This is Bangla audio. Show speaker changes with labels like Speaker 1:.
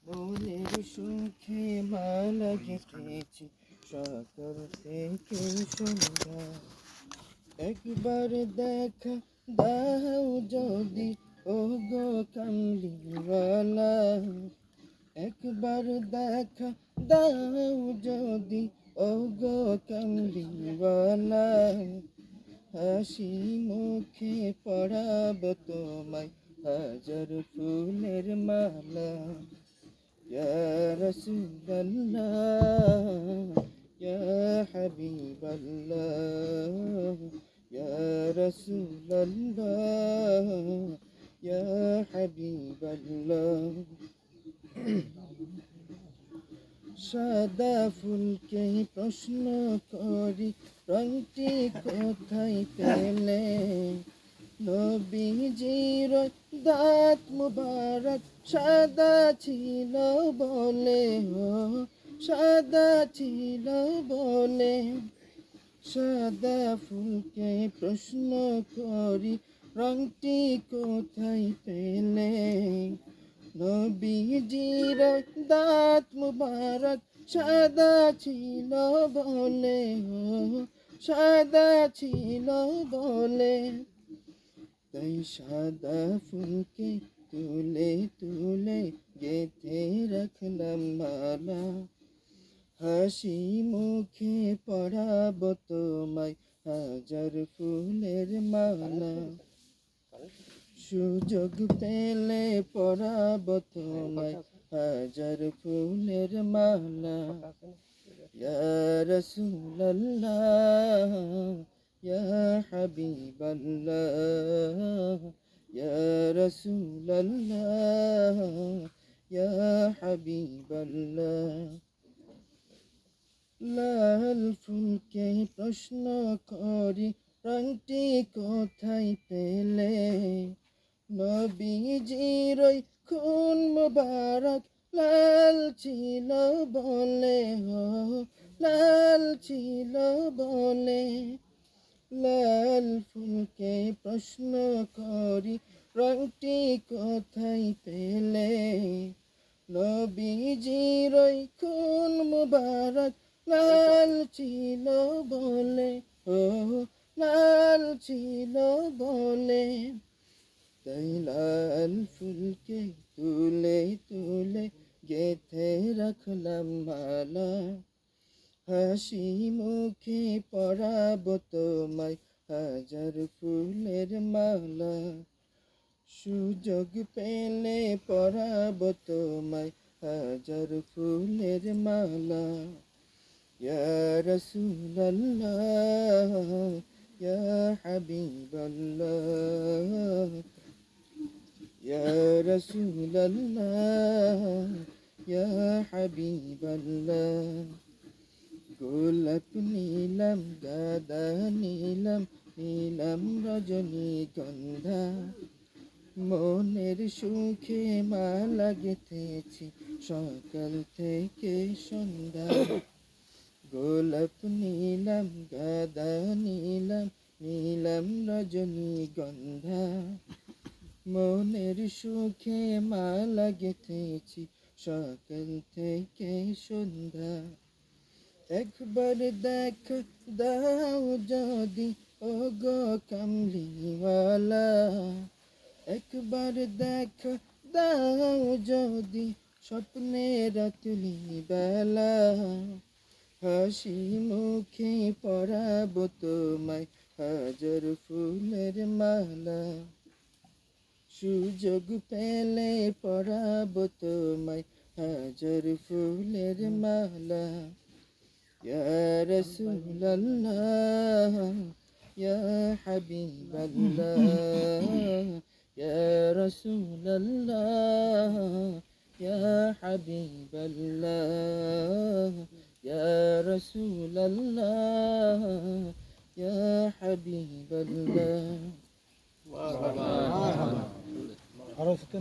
Speaker 1: মনের সুখে মালা গেঁথেছি সকাল থেকে সন্ধ্যা। একবার দেখা দাও যদি ও গো কামলিওয়ালা, একবার দেখা দাও যদি ও গো কামলিওয়ালা। হাসি মুখে পরাব তোমায় হাজার ফুলের মালা। ইয়া রাসূলুল্লাহ, ইয়া হাবিবাল্লাহ, ইয়া রাসূলুল্লাহ, ইয়া হাবিবাল্লাহ। সাদা ফুলকে প্রশ্ন করি রংটি কোথায় পেলে? নবীজির দাঁত মুবারক সাদা ছিল বলে, ও সাদা ছিল বলে। সাদা ফুলকে প্রশ্ন করি রংটি কোথায় পেলে? নবীজির দাঁত মুবারক সাদা ছিল বলে, ও সাদা ছিল বলে। তাই সাদা ফুলকে তুলে তুলে গেঁথে রাখলাম মালা। হাসি মুখে পরাব তোমায় হাজার ফুলের মালা। সুযোগ পেলে পরাব তোমায় হাজার ফুলের মালা। ইয়া রাসূলুল্লাহ, ইয়া হাবিবাল্লাহ, ইয়া রাসূলুল্লাহ, ইয়া হাবিবাল্লাহ। লাল ফুলকে প্রশ্ন করি রংটি কোথায় পেলে? নবীজির খুন মুবারক লাল ছিল বলে, ও লাল ছিল বলে। লাল ফুলকে প্রশ্ন করি রংটি কোথায় পেলে? নবীজির খুন মুবারক লাল ছিল বলে, ও লাল ছিল বলে। তাই লাল ফুলকে তুলে তুলে গেঁথে রাখলাম মালা। হাসি মুখে পরাব তোমায় হাজার ফুলের মালা। সুযোগ পেলে পরাব তোমায় হাজার ফুলের মালা। ইয়া রাসূলুল্লাহ, ইয়া হাবিবাল্লাহ, ইয়া রাসূলুল্লাহ, ইয়া হাবিবাল্লাহ। গোলাপ নিলাম, গাঁদা নিলাম, নিলাম রজনীগন্ধা। মনের সুখে মালা গেঁথেছি সকাল থেকে সন্ধ্যা। গোলাপ নিলাম, গাঁদা নিলাম, নিলাম রজনীগন্ধা। মনের সুখে মালা গেঁথেছি সকাল থেকে সন্ধ্যা। একবার দেখা দাও যদি ও গো কামলিওয়ালা, একবার দেখা দাও যদি স্বপ্নের রাতুলি বেলা। হাসি মুখে পরাব তোমায় হাজার ফুলের মালা। সুযোগ পেলে পরাব তোমায় হাজার ফুলের মালা। ইয়া রাসূলুল্লাহ, ইয়া হাবিবাল্লাহ, ইয়া রাসূলুল্লাহ, ইয়া হাবিবাল্লাহ, ইয়া রাসূলুল্লাহ, ইয়া হাবিবাল্লাহ।
Speaker 2: আরো সাথে